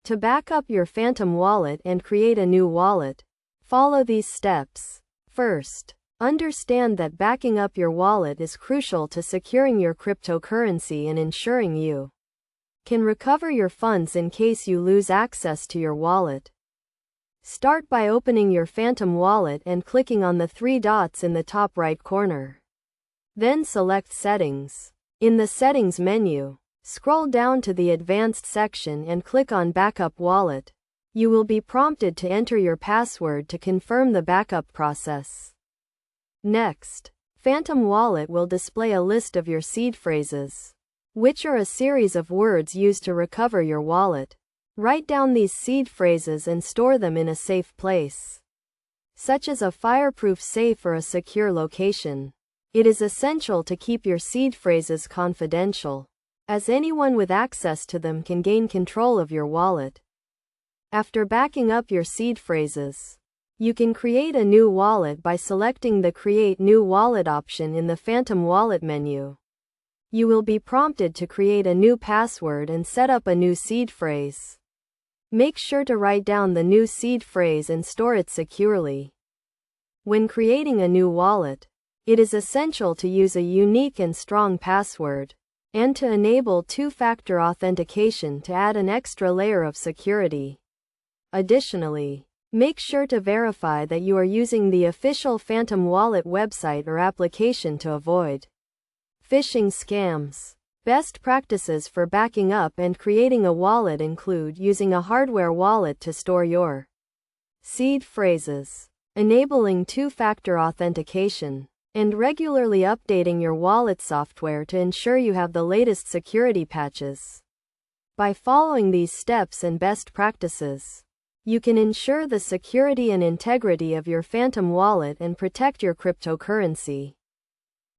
To back up your Phantom wallet and create a new wallet, follow these steps. First, understand that backing up your wallet is crucial to securing your cryptocurrency and ensuring you can recover your funds in case you lose access to your wallet. Start by opening your Phantom wallet and clicking on the three dots in the top right corner. Then select Settings. In the Settings menu, scroll down to the Advanced section and click on Backup Wallet. You will be prompted to enter your password to confirm the backup process. Next, Phantom Wallet will display a list of your seed phrases, which are a series of words used to recover your wallet. Write down these seed phrases and store them in a safe place, such as a fireproof safe or a secure location. It is essential to keep your seed phrases confidential, as anyone with access to them can gain control of your wallet. After backing up your seed phrases, you can create a new wallet by selecting the Create New Wallet option in the Phantom Wallet menu. You will be prompted to create a new password and set up a new seed phrase. Make sure to write down the new seed phrase and store it securely. When creating a new wallet, it is essential to use a unique and strong password, and to enable two-factor authentication to add an extra layer of security. Additionally, make sure to verify that you are using the official Phantom Wallet website or application to avoid phishing scams. Best practices for backing up and creating a wallet include using a hardware wallet to store your seed phrases, enabling two-factor authentication, and regularly updating your wallet software to ensure you have the latest security patches. By following these steps and best practices, you can ensure the security and integrity of your Phantom wallet and protect your cryptocurrency.